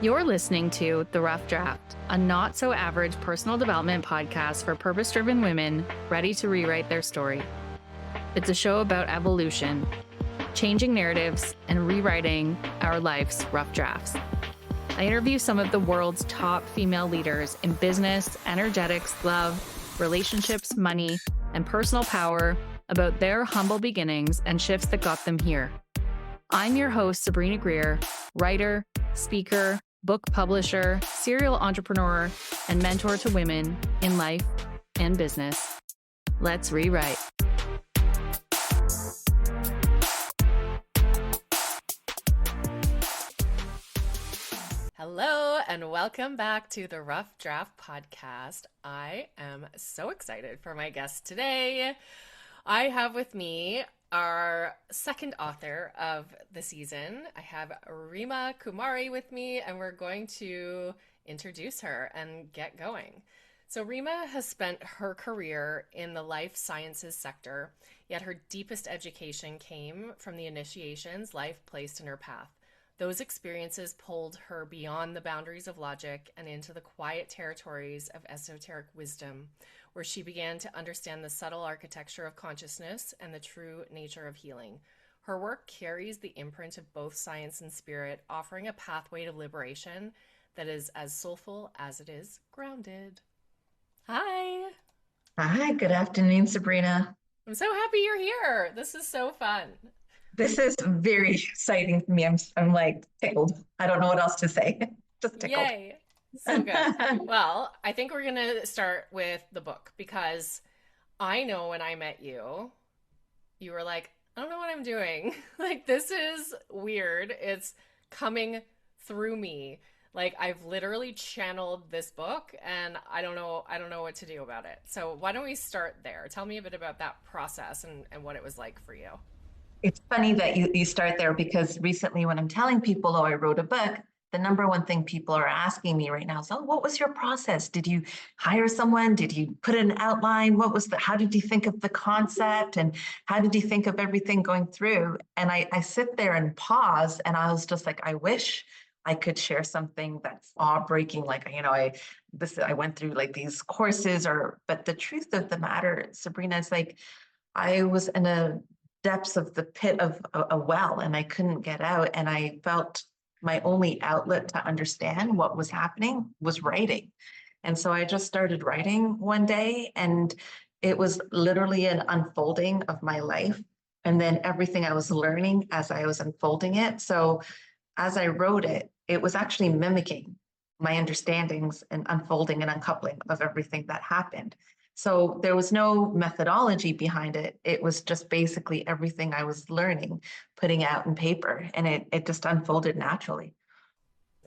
You're listening to The Rough Draft, a not-so-average personal development podcast for purpose-driven women ready to rewrite their story. It's a show about evolution, changing narratives, and rewriting our life's rough drafts. I interview some of the world's top female leaders in business, energetics, love, relationships, money, and personal power about their humble beginnings and shifts that got them here. I'm your host, Sabrina Greer, writer, speaker, book publisher, serial entrepreneur, and mentor to women in life and business. Let's rewrite. Hello, and welcome back to the Rough Draft podcast. I am so excited for my guest today. I have with me our second author of the season. I have Reema Kumari with me, and we're going to introduce her and get going. So Reema has spent her career in the life sciences sector, yet her deepest education came from the initiations life placed in her path. Those experiences pulled her beyond the boundaries of logic and into the quiet territories of esoteric wisdom, where she began to understand the subtle architecture of consciousness and the true nature of healing. Her work carries the imprint of both science and spirit, offering a pathway to liberation that is as soulful as it is grounded. Hi. Hi, good afternoon, Sabrina. I'm so happy you're here. This is so fun. This is very exciting for me. I'm like tickled. I don't know what else to say. Just tickled. Yay. So good. Well, I think we're going to start with the book because I know when I met you, you were like, I don't know what I'm doing. Like, this is weird. It's coming through me. Like, I've literally channeled this book and I don't know what to do about it. So why don't we start there? Tell me a bit about that process and what it was like for you. It's funny that you start there because recently when I'm telling people, oh, I wrote a book, the number one thing people are asking me right now is, oh, what was your process? Did you hire someone? Did you put an outline? How did you think of the concept? And how did you think of everything going through? And I sit there and pause and I was just like, I wish I could share something that's awe-breaking. Like, I went through like these courses but the truth of the matter, Sabrina, is like, I was in a depths of the pit of a well and I couldn't get out. And I felt my only outlet to understand what was happening was writing. And so I just started writing one day and it was literally an unfolding of my life. And then everything I was learning as I was unfolding it. So as I wrote it, it was actually mimicking my understandings and unfolding and uncoupling of everything that happened. So there was no methodology behind it. It was just basically everything I was learning, putting out in paper, and it just unfolded naturally.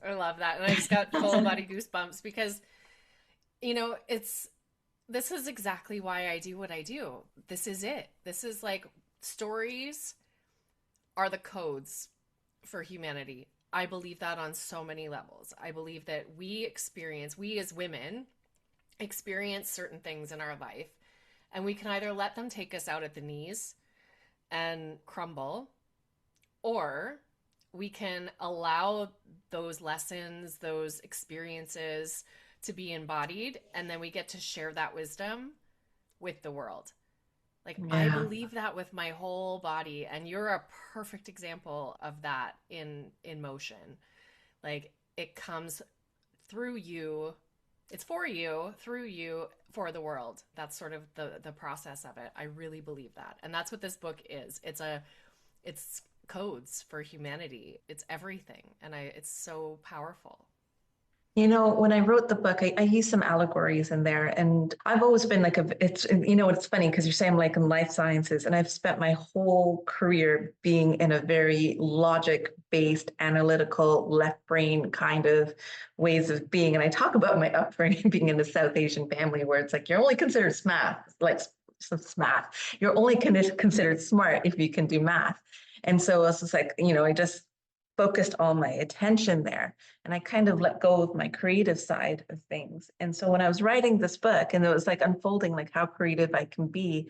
I love that. And I just got full body goosebumps because, this is exactly why I do what I do. This is it. This is like stories are the codes for humanity. I believe that on so many levels. I believe that we as women, experience certain things in our life, and we can either let them take us out at the knees and crumble, or we can allow those lessons, those experiences to be embodied, and then we get to share that wisdom with the world. Like, yeah. I believe that with my whole body, and you're a perfect example of that in motion. Like, it comes through you. It's for you, through you, for the world. That's sort of the process of it. I really believe that. And that's what this book is. It's codes for humanity. It's everything. And it's so powerful. When I wrote the book, I used some allegories in there, and I've always been like it's funny because you're saying I'm like in life sciences, and I've spent my whole career being in a very logic-based, analytical, left brain kind of ways of being. And I talk about my upbringing being in a South Asian family where it's like you're only considered math, like math. You're only considered smart if you can do math. And so I was just like, I just focused all my attention there. And I kind of let go of my creative side of things. And so when I was writing this book and it was like unfolding like how creative I can be,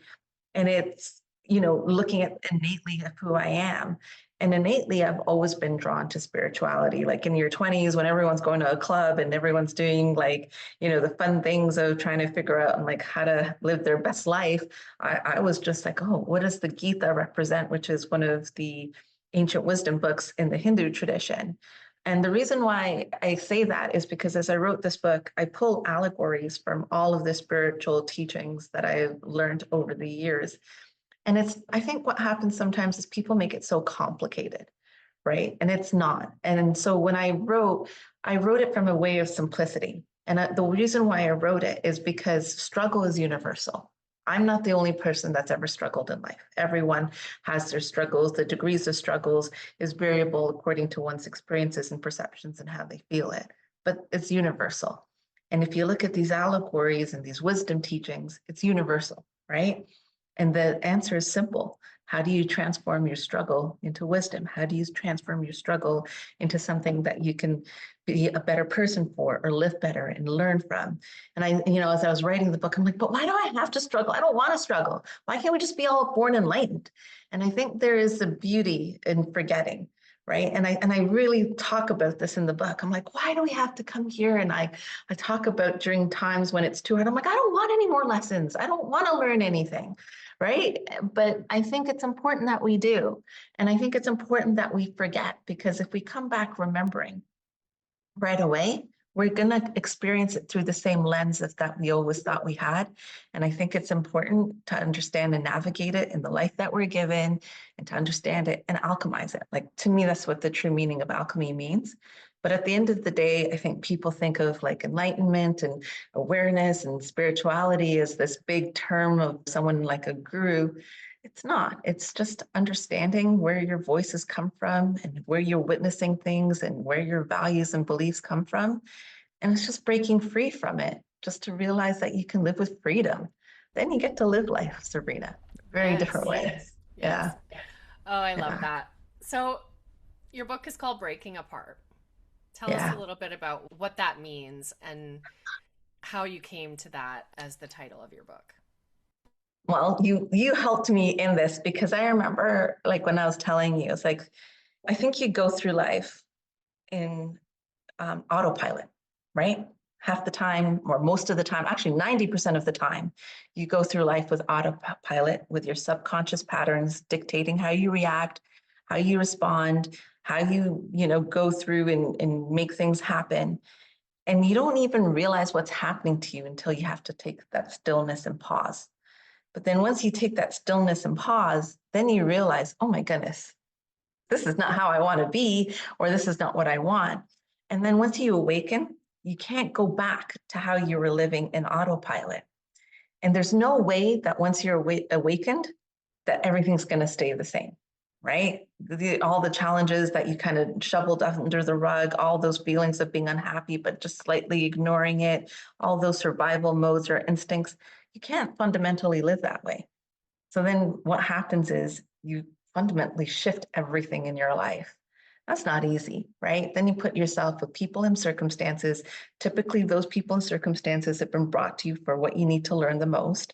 and it's, looking at innately of who I am. And innately, I've always been drawn to spirituality. Like in your 20s, when everyone's going to a club and everyone's doing like, the fun things of trying to figure out like how to live their best life, I was just like, oh, what does the Gita represent, which is one of the ancient wisdom books in the Hindu tradition. And the reason why I say that is because as I wrote this book, I pull allegories from all of the spiritual teachings that I've learned over the years. And I think what happens sometimes is people make it so complicated, right? And it's not. And so when I wrote it from a way of simplicity. And the reason why I wrote it is because struggle is universal. I'm not the only person that's ever struggled in life. Everyone has their struggles. The degrees of struggles is variable according to one's experiences and perceptions and how they feel it, but it's universal. And if you look at these allegories and these wisdom teachings, it's universal, right? And the answer is simple. How do you transform your struggle into wisdom? How do you transform your struggle into something that you can be a better person for or live better and learn from? And as I was writing the book, I'm like, but why do I have to struggle? I don't want to struggle. Why can't we just be all born enlightened? And I think there is a beauty in forgetting, right? And I really talk about this in the book. I'm like, why do we have to come here? And I talk about during times when it's too hard. I'm like, I don't want any more lessons. I don't want to learn anything, right? But I think it's important that we do. And I think it's important that we forget, because if we come back remembering right away, we're going to experience it through the same lens as that we always thought we had. And I think it's important to understand and navigate it in the life that we're given, and to understand it and alchemize it. Like, to me, that's what the true meaning of alchemy means. But at the end of the day, I think people think of like enlightenment and awareness and spirituality as this big term of someone like a guru. It's not. It's just understanding where your voices come from and where you're witnessing things and where your values and beliefs come from. And it's just breaking free from it, just to realize that you can live with freedom. Then you get to live life, Sabrina. Very different Yes. way. Yes. Yeah. Oh, I love Yeah. that. So, your book is called Breaking Apart. Tell us a Yeah. little bit about what that means and how you came to that as the title of your book. Well, you helped me in this, because I remember like when I was telling you, it's like I think you go through life in autopilot, right? Half the time, or most of the time, actually 90% of the time, you go through life with autopilot, with your subconscious patterns dictating how you react, how you respond, how you go through and make things happen. And you don't even realize what's happening to you until you have to take that stillness and pause. But then once you take that stillness and pause, then you realize, oh my goodness, this is not how I want to be, or this is not what I want. And then once you awaken, you can't go back to how you were living in autopilot. And there's no way that once you're awakened, that everything's going to stay the same, right? All the challenges that you kind of shoveled under the rug, all those feelings of being unhappy, but just slightly ignoring it, all those survival modes or instincts, you can't fundamentally live that way. So then what happens is you fundamentally shift everything in your life. That's not easy, right? Then you put yourself with people and circumstances. Typically, those people and circumstances have been brought to you for what you need to learn the most.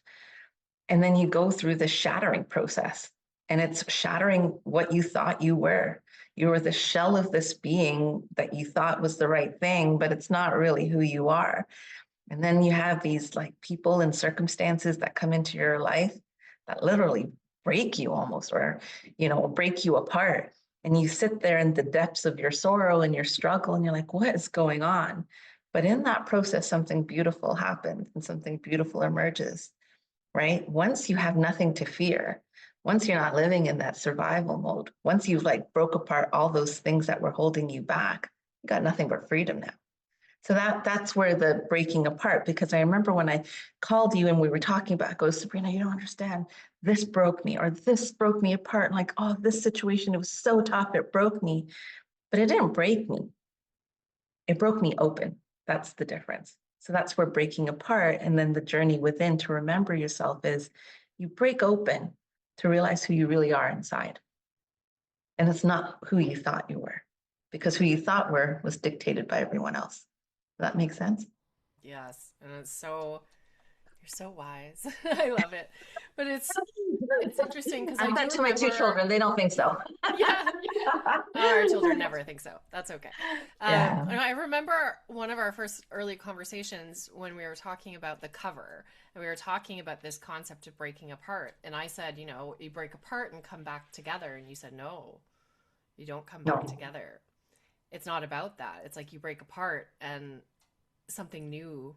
And then you go through the shattering process, and it's shattering what you thought you were. You were the shell of this being that you thought was the right thing, but it's not really who you are. And then you have these like people and circumstances that come into your life that literally break you almost, or, break you apart. And you sit there in the depths of your sorrow and your struggle, and you're like, what is going on? But in that process, something beautiful happens and something beautiful emerges, right? Once you have nothing to fear, once you're not living in that survival mode, once you've like broke apart all those things that were holding you back, you got nothing but freedom now. So that's where the breaking apart, because I remember when I called you and we were talking about, I go, Sabrina, you don't understand. This broke me, or this broke me apart. And like, oh, this situation, it was so tough, it broke me. But it didn't break me. It broke me open. That's the difference. So that's where breaking apart, and then the journey within to remember yourself is you break open to realize who you really are inside. And it's not who you thought you were, because who you thought were was dictated by everyone else. Does that make sense? Yes, and it's so You're so wise. I love it. But it's interesting because I I've do said to my two remember, children, they don't think so. yeah, our children never think so. That's okay. Yeah. And I remember one of our first early conversations when we were talking about the cover, and we were talking about this concept of breaking apart. And I said, you know, you break apart and come back together. And you said, no, you don't come back No. together. It's not about that. It's like you break apart and something new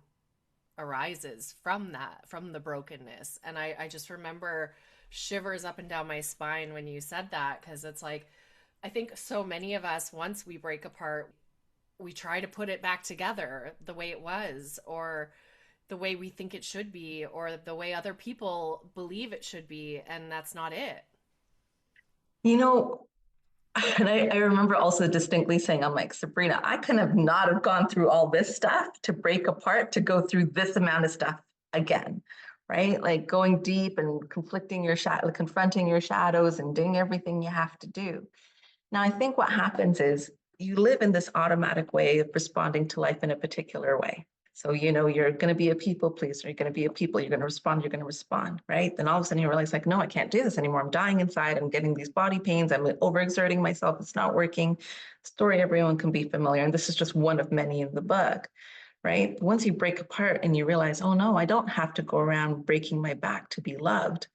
arises from that, from the brokenness. And I just remember shivers up and down my spine when you said that, because it's like, I think so many of us, once we break apart, we try to put it back together the way it was, or the way we think it should be, or the way other people believe it should be. And that's not it. You know, and I remember also distinctly saying, I'm like, Sabrina, I could have not have gone through all this stuff to break apart, to go through this amount of stuff again, right? Like going deep and conflicting your shadow, confronting your shadows and doing everything you have to do. Now, I think what happens is you live in this automatic way of responding to life in a particular way. So, you know, you're going to be a people pleaser. You're going to be a people. You're going to respond, right? Then all of a sudden you realize, like, no, I can't do this anymore. I'm dying inside. I'm getting these body pains. I'm overexerting myself. It's not working. Story everyone can be familiar. And this is just one of many in the book, right? Once you break apart and you realize, oh, no, I don't have to go around breaking my back to be loved,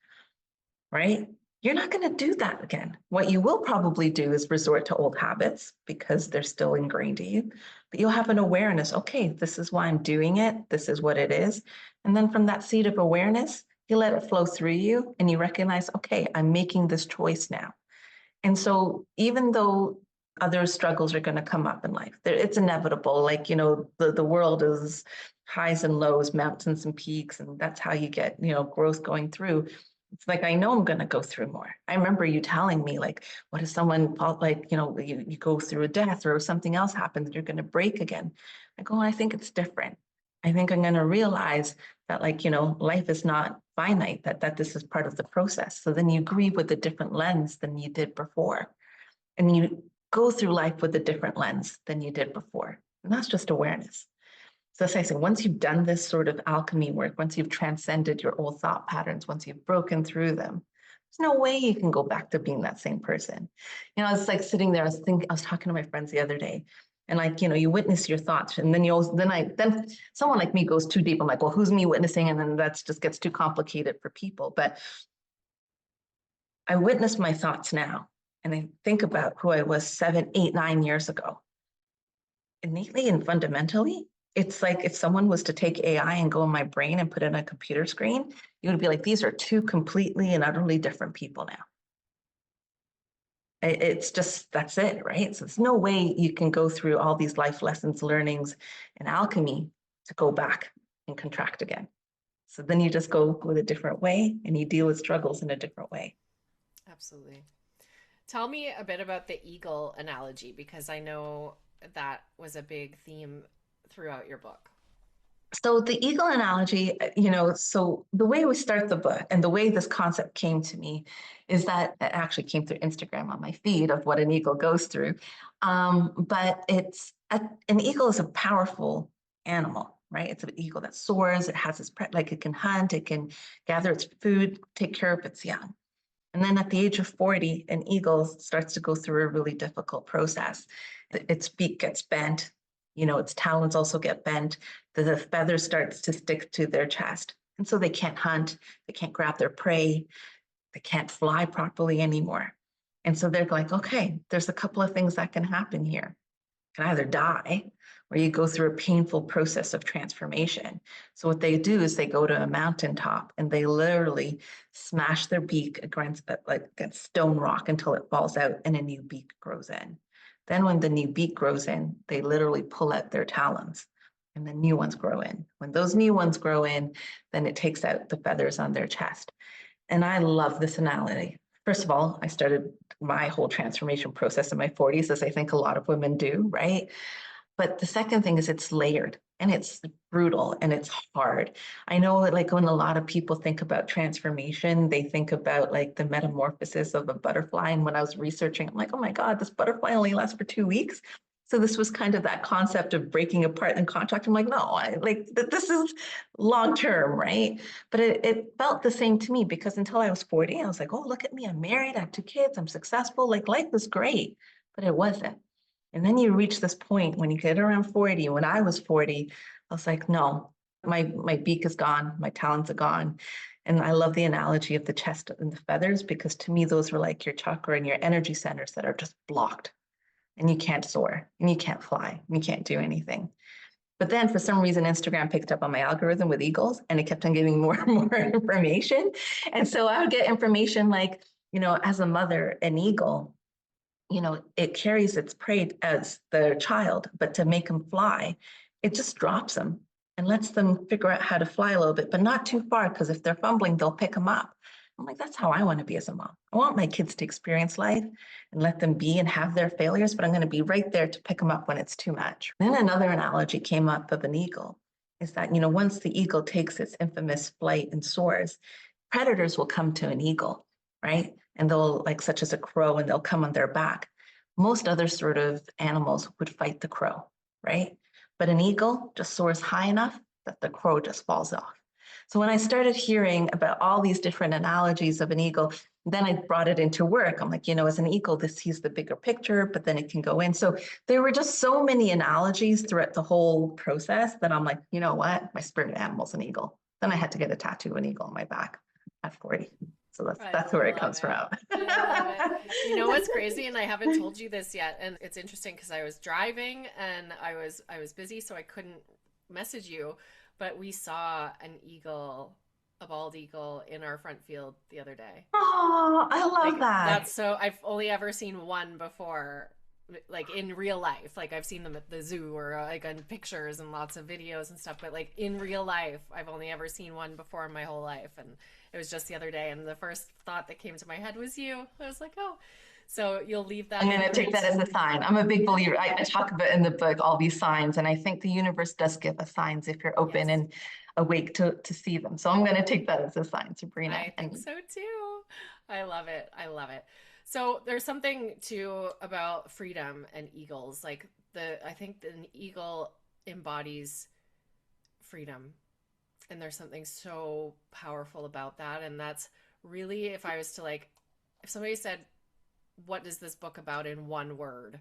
right? You're not going to do that again. What you will probably do is resort to old habits because they're still ingrained to you, but you'll have an awareness. Okay, this is why I'm doing it. This is what it is. And then from that seed of awareness, you let it flow through you and you recognize, okay, I'm making this choice now. And so even though other struggles are going to come up in life, it's inevitable. Like, you know, the world is highs and lows, mountains and peaks, and that's how you get, you know, growth going through. It's like, I know I'm going to go through more. I remember you telling me, like, what if someone, like, you know, you go through a death or something else happens, you're going to break again. I go, I think it's different. I think I'm going to realize that, like, you know, life is not finite, that this is part of the process. So then you grieve with a different lens than you did before. And you go through life with a different lens than you did before. And that's just awareness. So as I say, once you've done this sort of alchemy work, once you've transcended your old thought patterns, once you've broken through them, there's no way you can go back to being that same person. You know, I was like sitting there, I was talking to my friends the other day, and like, you know, you witness your thoughts, and then then someone like me goes too deep. I'm like, well, who's me witnessing? And then that just gets too complicated for people. But I witness my thoughts now, and I think about who I was 7, 8, 9 years ago. Innately and fundamentally, it's like if someone was to take AI and go in my brain and put it on a computer screen, you would be like, these are two completely and utterly different people now. It's just, that's it, right? So there's no way you can go through all these life lessons, learnings, and alchemy to go back and contract again. So then you just go with a different way and you deal with struggles in a different way. Absolutely. Tell me a bit about the eagle analogy, because I know that was a big theme throughout your book. So the eagle analogy, you know, so the way we start the book and the way this concept came to me is that it actually came through Instagram on my feed of what an eagle goes through. But an eagle is a powerful animal, right? It's an eagle that soars. It has its, like it can hunt, it can gather its food, take care of its young. And then at the age of 40, an eagle starts to go through a really difficult process. Its beak gets bent, you know, its talons also get bent, the feather starts to stick to their chest. And so they can't hunt, they can't grab their prey, they can't fly properly anymore. And so they're like, okay, there's a couple of things that can happen here. You can either die or you go through a painful process of transformation. So what they do is they go to a mountaintop and they literally smash their beak against stone rock until it falls out and a new beak grows in. Then when the new beak grows in, they literally pull out their talons and the new ones grow in. When those new ones grow in, then it takes out the feathers on their chest. And I love this analogy. First of all, I started my whole transformation process in my 40s, as I think a lot of women do, right? But the second thing is it's layered and it's brutal and it's hard. I know that like when a lot of people think about transformation, they think about like the metamorphosis of a butterfly. And when I was researching, I'm like, oh my God, this butterfly only lasts for 2 weeks. So this was kind of that concept of breaking apart and contract. I'm like, no, this is long term, right? But it felt the same to me because until I was 40, I was like, oh, look at me, I'm married, I have 2 kids, I'm successful, like life was great, but it wasn't. And then you reach this point when you get around 40. When I was 40, I was like, no, my beak is gone, my talents are gone. And I love the analogy of the chest and the feathers because to me, those were like your chakra and your energy centers that are just blocked. And you can't soar and you can't fly and you can't do anything. But then for some reason, Instagram picked up on my algorithm with eagles and it kept on giving more and more information. And so I would get information like, as a mother, an eagle, it carries its prey as the child, but to make them fly, it just drops them and lets them figure out how to fly a little bit, but not too far, because if they're fumbling, they'll pick them up. I'm like, that's how I want to be as a mom. I want my kids to experience life and let them be and have their failures, but I'm going to be right there to pick them up when it's too much. Then another analogy came up of an eagle is that, once the eagle takes its infamous flight and soars, predators will come to an eagle, right? And they'll, like, such as a crow, and they'll come on their back. Most other sort of animals would fight the crow, right? But an eagle just soars high enough that the crow just falls off. So when I started hearing about all these different analogies of an eagle, then I brought it into work. I'm like, as an eagle, this sees the bigger picture, but then it can go in. So there were just so many analogies throughout the whole process that I'm like, you know what? My spirit animal's an eagle. Then I had to get a tattoo, an eagle on my back at 40. So that's where it love comes it. from. I love it. You know what's crazy, and I haven't told you this yet, and it's interesting because I was driving and I was busy, so I couldn't message you, but we saw an eagle, a bald eagle, in our front field the other day. Oh, I love Like that. that's so I've only ever seen one before, like in real life. Like I've seen them at the zoo or like on pictures and lots of videos and stuff, but like in real life I've only ever seen one before in my whole life. And it was just the other day, and the first thought that came to my head was you. I was like, oh, so you'll leave I'm that going to take imprint. that as a sign. I'm a big believer. I talk about in the book all these signs, and I think the universe does give us signs if you're open Yes, and awake to see them. So I'm going to take that as a sign, Sabrina. I think And so too. I love it. I love it. So there's something too about freedom and eagles. Like I think an eagle embodies freedom, and there's something so powerful about that. And that's really, if I was to like, if somebody said, what is this book about in one word,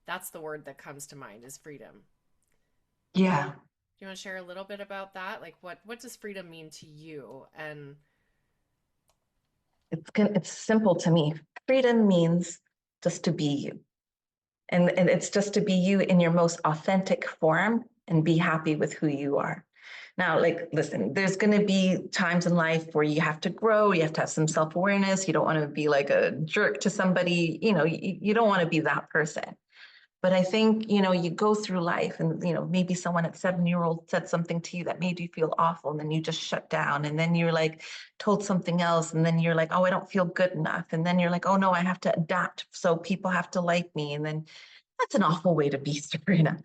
that's the word that comes to mind, is freedom. yeah, Do you want to share a little bit about that? Like what does freedom mean to you? And it's simple to me. Freedom means just to be you. And it's just to be you in your most authentic form and be happy with who you are. Now, like, listen, there's going to be times in life where you have to grow, you have to have some self awareness. You don't want to be like a jerk to somebody, you don't want to be that person. But I think, you go through life and, maybe someone at 7 year old said something to you that made you feel awful. And then you just shut down. And then you're like told something else. And then you're like, oh, I don't feel good enough. And then you're like, oh, no, I have to adapt. So people have to like me. And then that's an awful way to be, Sabrina.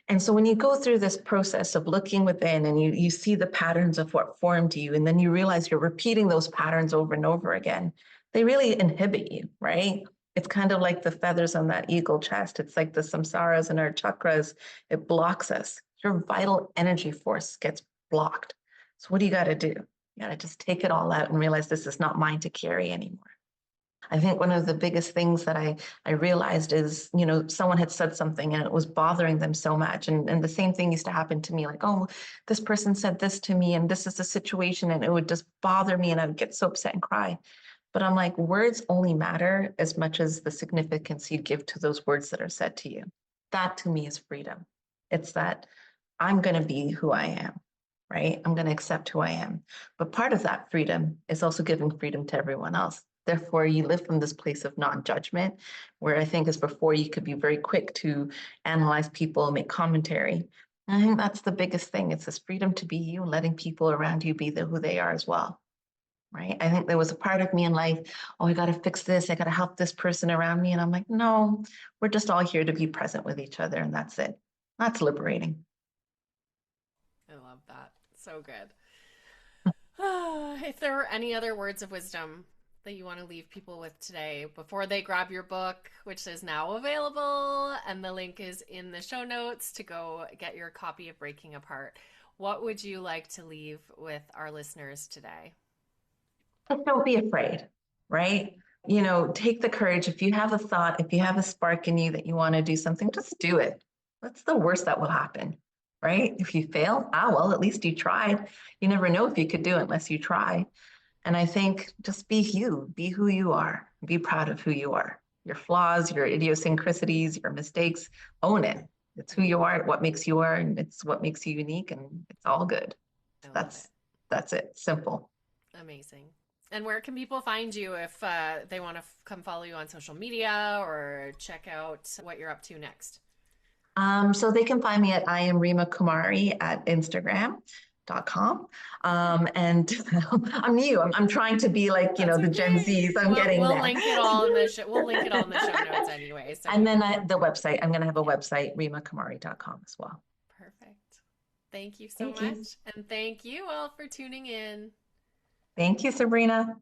And so when you go through this process of looking within and you see the patterns of what formed you, and then you realize you're repeating those patterns over and over again, they really inhibit you, right? It's kind of like the feathers on that eagle chest. It's like the samsaras and our chakras. It blocks us. Your vital energy force gets blocked. So what do you got to do? You got to just take it all out and realize this is not mine to carry anymore. I think one of the biggest things that I realized is, someone had said something and it was bothering them so much. And the same thing used to happen to me, like, oh, this person said this to me and this is the situation, and it would just bother me and I'd get so upset and cry. But I'm like, words only matter as much as the significance you give to those words that are said to you. That to me is freedom. It's that I'm going to be who I am, right? I'm going to accept who I am. But part of that freedom is also giving freedom to everyone else. Therefore, you live from this place of non-judgment, where I think as before, you could be very quick to analyze people, make commentary. And I think that's the biggest thing. It's this freedom to be you, letting people around you be who they are as well. Right. I think there was a part of me in life, oh, I got to fix this. I got to help this person around me. And I'm like, no, we're just all here to be present with each other. And that's it. That's liberating. I love that. So good. If there were any other words of wisdom that you want to leave people with today before they grab your book, which is now available, and the link is in the show notes to go get your copy of Breaking Apart? What would you like to leave with our listeners today? But don't be afraid, right? Take the courage. If you have a thought, if you have a spark in you that you want to do something, just do it. What's the worst that will happen, right? If you fail, well, at least you tried. You never know if you could do it unless you try. And I think just be you, be who you are, be proud of who you are. Your flaws, your idiosyncrasies, your mistakes, own it. It's who you are, what makes you are, and it's what makes you unique, and it's all good. I love it. That's it. Simple. Amazing. And where can people find you if they want to come follow you on social media or check out what you're up to next? So they can find me at I am Reema Kumari at Instagram.com. And I'm new. I'm trying to be like, That's the Gen okay. Zs. I'm getting We'll there. link it all in the show. We'll link it all in the show notes anyway. So And then the website, I'm going to have a website, reemakumari.com as well. perfect. Thank you so Thank you. much. And thank you all for tuning in. Thank you, Sabrina.